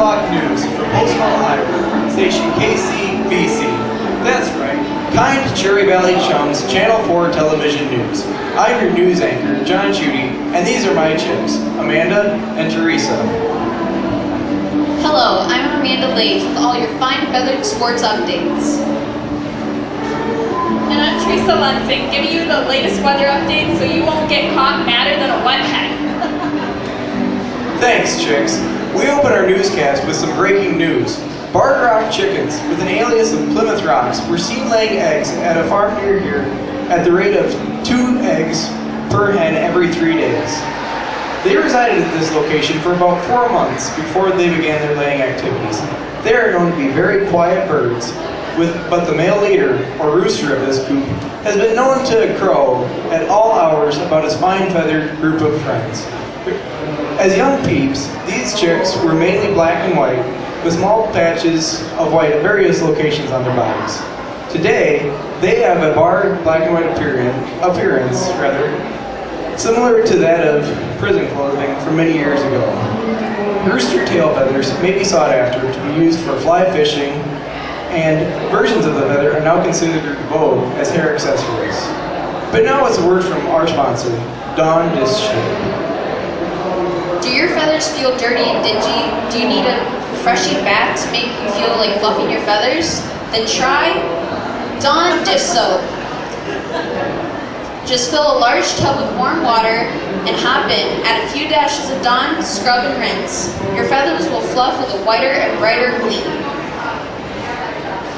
o'clock news from Postville, Iowa, station KCBC. That's right, kind Cherry Valley chums, Channel 4 television news. I'm your news anchor, John Judy, and these are my chicks, Amanda and Theresa. Hello, I'm Amanda Lake with all your fine feathered sports updates. And I'm Theresa Lunsing, giving you the latest weather updates so you won't get caught madder than a wet hen. Thanks, chicks. We open our newscast with some breaking news. Barred Rock chickens, with an alias of Plymouth Rocks, were seen laying eggs at a farm near here at the rate of 2 eggs per hen every 3 days. They resided at this location for about 4 months before they began their laying activities. They are known to be very quiet birds, but the male leader, or rooster of this coop, has been known to crow at all hours about his fine-feathered group of friends. As young peeps, these chicks were mainly black and white, with small patches of white at various locations on their bodies. Today, they have a barred black and white appearance, similar to that of prison clothing from many years ago. Rooster tail feathers may be sought after to be used for fly fishing, and versions of the feather are now considered vogue as hair accessories. But now it's a word from our sponsor, Dawn Dish Shape. Do your feathers feel dirty and dingy? Do you need a refreshing bath to make you feel like fluffing your feathers? Then try Dawn Dish Soap. Just fill a large tub with warm water and hop in, add a few dashes of Dawn, scrub and rinse. Your feathers will fluff with a whiter and brighter gleam.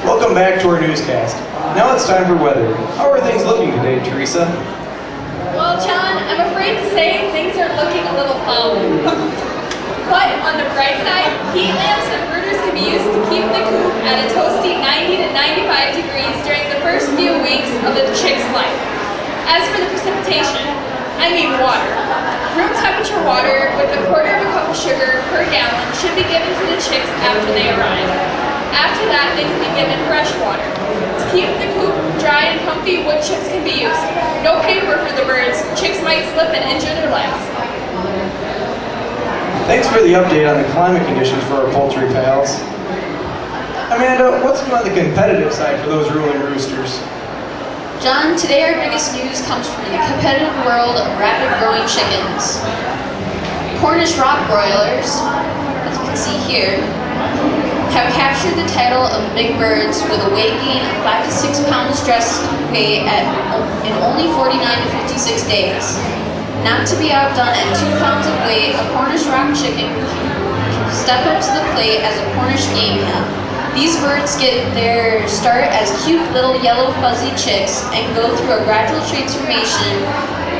Welcome back to our newscast. Now it's time for weather. How are things looking today, Theresa? Well, John, I'm afraid to say things are looking a little foul. But on the bright side, heat lamps and brooders can be used to keep the coop at a toasty 90 to 95 degrees during the first few weeks of the chick's life. As for the precipitation, I mean water. Room temperature water with a quarter of a cup of sugar per gallon should be given to the chicks after they arrive. After that, they can be given fresh water. To keep the coop dry and comfy, wood chips can be used. No paper for the birds. Chicks might slip and injure their legs. Thanks for the update on the climate conditions for our poultry pals. Amanda, what's on the competitive side for those ruling roosters? John, today our biggest news comes from the competitive world of rapid growing chickens. Cornish rock broilers, as you can see here, have captured the title of big birds with a weight gain of 5 to 6 pounds dressed weight in only 49 to 56 days. Not to be outdone at 2 pounds of weight, a Cornish rock chicken can step up to the plate as a Cornish game hen. These birds get their start as cute little yellow fuzzy chicks and go through a gradual transformation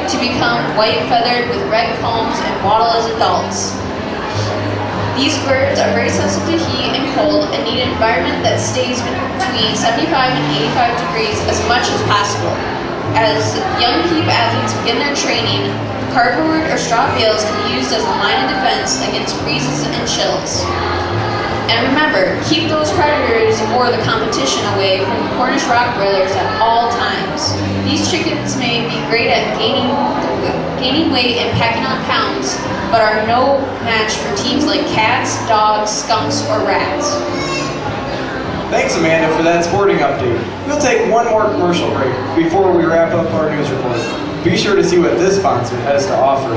to become white feathered with red combs and waddle as adults. These birds are very sensitive to heat and cold and need an environment that stays between 75 and 85 degrees as much as possible. As young peep athletes begin their training, cardboard or straw bales can be used as a line of defense against breezes and chills. And remember, keep those predators or the competition away from the Cornish rock broilers at all times. These chickens may be great at gaining weight and packing on pounds, but are no match for teams like cats, dogs, skunks, or rats. Thanks, Amanda, for that sporting update. We'll take one more commercial break before we wrap up our news report. Be sure to see what this sponsor has to offer.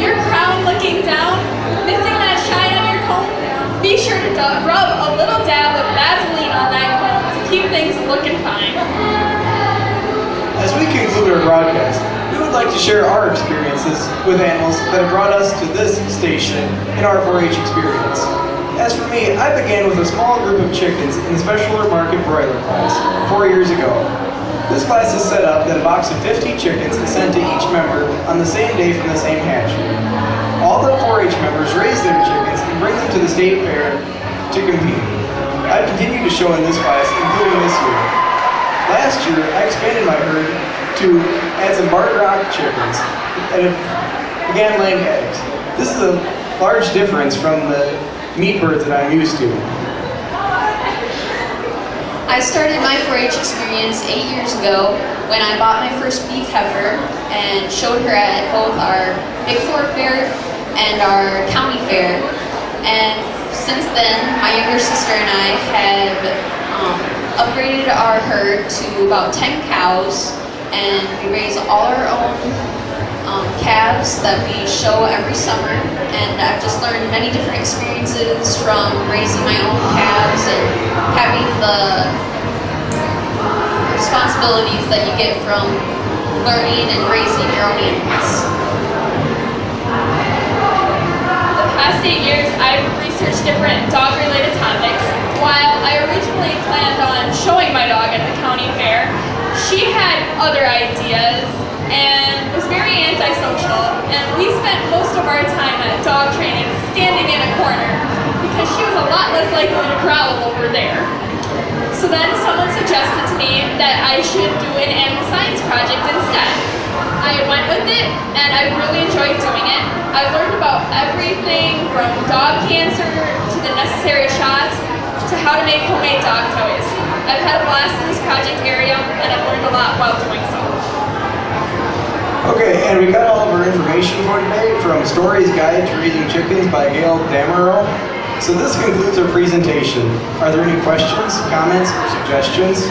Your crown looking down, missing that shine on your comb? Be sure to rub a little dab of Vaseline on that comb to keep things looking fine. As we conclude our broadcast, we would like to share our experiences with animals that have brought us to this station in our 4-H experience. As for me, I began with a small group of chickens in the special market broiler class 4 years ago. This class is set up that a box of 50 chickens is sent to each member on the same day from the same hatchery. All the 4-H members raise their chickens and bring them to the state fair to compete. I've continued to show in this class, including this year. Last year, I expanded my herd to add some barred rock chickens and began laying eggs. This is a large difference from the meat birds that I'm used to. I started my 4-H experience 8 years ago when I bought my first beef heifer and showed her at both our Big 4 fair and our county fair. And since then, my younger sister and I have upgraded our herd to about 10 cows, and we raise all our own calves that we show every summer. And I've just learned many different experiences from raising my own calves and having the responsibilities that you get from learning and raising your own animals. The past 8 years, I've researched different dog-related topics. While I originally planned on showing my dog at the county fair, she had other ideas and was very antisocial, and we spent most of our time at dog training standing in a corner because she was a lot less likely to growl over there. So then someone suggested to me that I should do an animal science project instead. I went with it, and I really enjoyed doing it. I learned about everything from dog cancer to the necessary shots to how to make homemade dog toys. I've had a blast in this project area, and I've learned a lot while doing so. Okay, and we got all of our information for today from Story's Guide to Raising Chickens by Gail Damerow. So this concludes our presentation. Are there any questions, comments, or suggestions?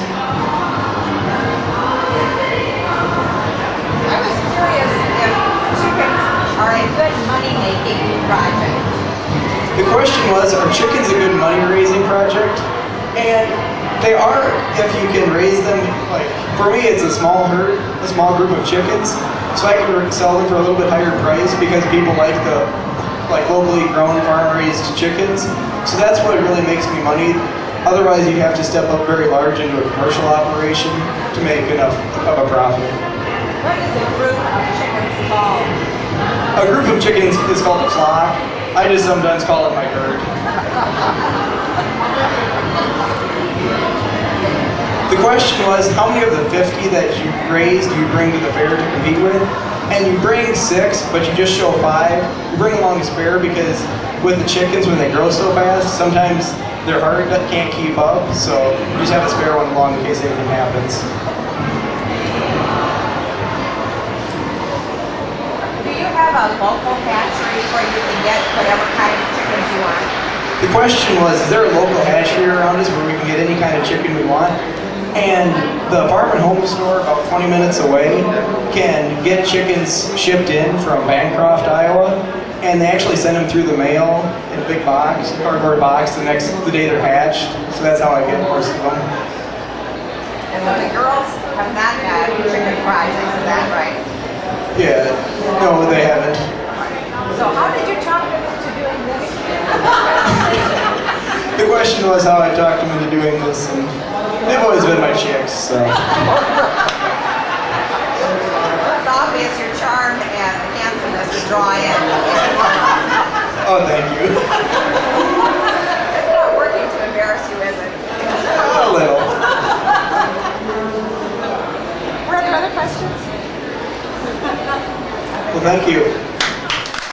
I was curious if chickens are a good money-making project. The question was, are chickens a good money-raising project? And they are if you can raise them, like, for me it's a small herd, a small group of chickens, so I can sell them for a little bit higher price because people like the locally grown farm-raised chickens. So that's what really makes me money. Otherwise you have to step up very large into a commercial operation to make enough of a profit. What is a group of chickens called? A group of chickens is called a flock. I just sometimes call it my herd. The question was, how many of the 50 that you raised do you bring to the fair to compete with? And you bring 6, but you just show 5. You bring along a spare because with the chickens, when they grow so fast, sometimes their heart can't keep up, so you just have a spare one along in case anything happens. Do you have a local hatchery where you can get whatever kind of chickens you want? The question was, is there a local hatchery around us where we can get any kind of chicken we want? And the Farm and Home store about 20 minutes away can get chickens shipped in from Bancroft, Iowa, and they actually send them through the mail in a big box, cardboard box, the day they're hatched. So that's how I get most of them. And so the girls have not had chicken projects, is that right? Yeah, no, they haven't. So how did you talk them into doing this? The question was how I talked them into doing this, and they've always been my chicks, so. It's obvious your charm and handsomeness to draw in. Oh, thank you. It's not working to embarrass you, is it? A little. Were there other questions? Well, thank you.